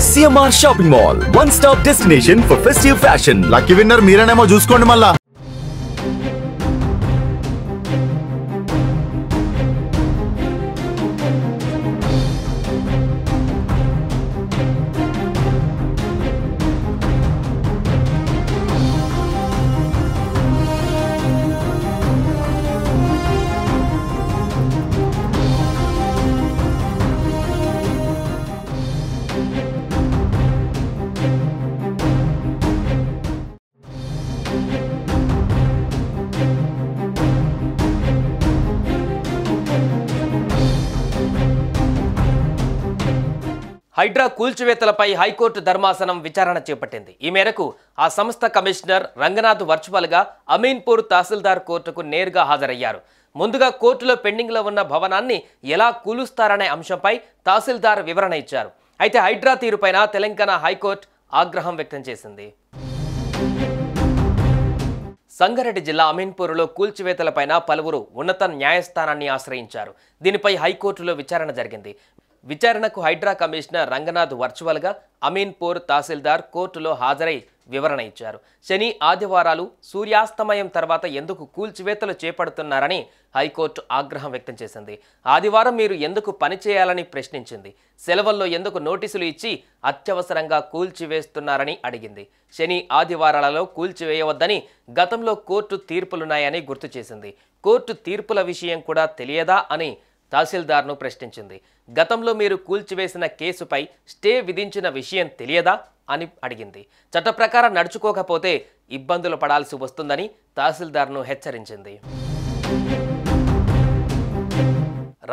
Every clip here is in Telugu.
CMR Shopping Mall, one-stop destination for festive fashion. Lucky winner మీరేనేమో చూసుకోండి మళ్ళా. హైడ్రా కూల్చివేతలపై హైకోర్టు ధర్మాసనం విచారణ చేపట్టింది. ఈ మేరకు ఆ సంస్థ కమిషనర్ రంగనాథ్ వర్చువల్గా అమీన్పూర్ తహసీల్దార్ కోర్టుకు నేరుగా హాజరయ్యారు. ముందుగా కోర్టులో పెండింగ్లో ఉన్న భవనాన్ని ఎలా కూలుస్తారనే అంశంపై తహసీల్దార్ వివరణ ఇచ్చారు. అయితే హైడ్రా తీరుపైన తెలంగాణ హైకోర్టు ఆగ్రహం వ్యక్తం చేసింది. సంగారెడ్డి జిల్లా అమీన్పూర్లో కూల్చివేతలపైన పలువురు ఉన్నత న్యాయస్థానాన్ని ఆశ్రయించారు. దీనిపై హైకోర్టులో విచారణ జరిగింది. విచారణకు హైడ్రా కమిషనర్ రంగనాథ్ వర్చువల్గా అమీన్పూర్ తహసీల్దార్ కోర్టులో హాజరై వివరణ ఇచ్చారు. శని ఆదివారాలు సూర్యాస్తమయం తర్వాత ఎందుకు కూల్చివేతలు చేపడుతున్నారని హైకోర్టు ఆగ్రహం వ్యక్తం చేసింది. ఆదివారం మీరు ఎందుకు పనిచేయాలని ప్రశ్నించింది. సెలవుల్లో ఎందుకు నోటీసులు ఇచ్చి అత్యవసరంగా కూల్చివేస్తున్నారని అడిగింది. శని ఆదివారాలలో కూల్చివేయవద్దని గతంలో కోర్టు తీర్పులున్నాయని గుర్తు చేసింది. కోర్టు తీర్పుల విషయం కూడా తెలియదా అని తహసీల్దార్ను ప్రశ్నించింది. గతంలో మీరు కూల్చివేసిన కేసుపై స్టే విధించిన విషయం తెలియదా అని అడిగింది. చట్ట ప్రకారం నడుచుకోకపోతే ఇబ్బందులు పడాల్సి వస్తుందని తహసీల్దార్ను హెచ్చరించింది.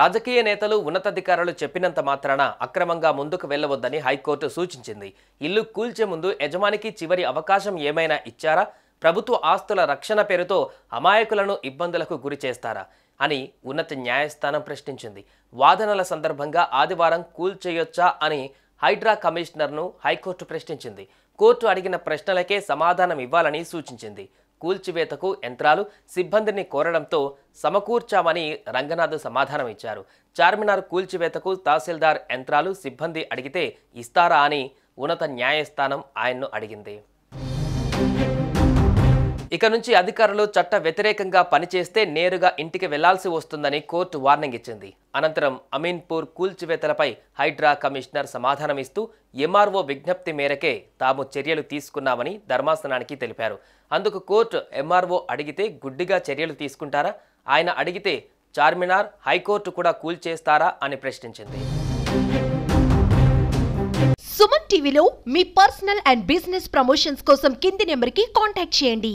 రాజకీయ నేతలు ఉన్నతాధికారులు చెప్పినంత మాత్రాన అక్రమంగా ముందుకు వెళ్లవద్దని హైకోర్టు సూచించింది. ఇల్లు కూల్చే ముందు యజమానికి చివరి అవకాశం ఏమైనా ఇచ్చారా? ప్రభుత్వ ఆస్తుల రక్షణ పేరుతో అమాయకులను ఇబ్బందులకు గురి చేస్తారా అని ఉన్నత న్యాయస్థానం ప్రశ్నించింది. వాదనల సందర్భంగా ఆదివారం కూల్చేయొచ్చా అని హైడ్రా కమిషనర్ను హైకోర్టు ప్రశ్నించింది. కోర్టు అడిగిన ప్రశ్నలకే సమాధానం ఇవ్వాలని సూచించింది. కూల్చివేతకు యంత్రాలు, సిబ్బందిని కోరడంతో సమకూర్చామని రంగనాథ్ సమాధానం ఇచ్చారు. చార్మినార్ కూల్చివేతకు తహసీల్దార్ యంత్రాలు, సిబ్బంది అడిగితే ఇస్తారా అని ఉన్నత న్యాయస్థానం ఆయన్ను అడిగింది. ఇక నుంచి అధికారులు చట్ట వ్యతిరేకంగా పనిచేస్తే నేరుగా ఇంటికి వెళ్లాల్సి వస్తుందని కోర్టు వార్నింగ్ ఇచ్చింది. అనంతరం అమీన్పూర్ కూల్చివేతలపై హైడ్రా కమిషనర్ సమాధానమిస్తూ ఎంఆర్ఓ విజ్ఞప్తి మేరకే తాము చర్యలు తీసుకున్నామని ధర్మాసనానికి తెలిపారు. అందుకు కోర్టు ఎంఆర్ఓ అడిగితే గుడ్డిగా చర్యలు తీసుకుంటారా? ఆయన అడిగితే చార్మినార్, హైకోర్టు కూడా కూల్చేస్తారా అని ప్రశ్నించింది. సుమన్ టీవీలో మీ పర్సనల్ అండ్ బిజినెస్ ప్రమోషన్స్ కోసం కింది నెంబర్కి కాంటాక్ట్ చేయండి.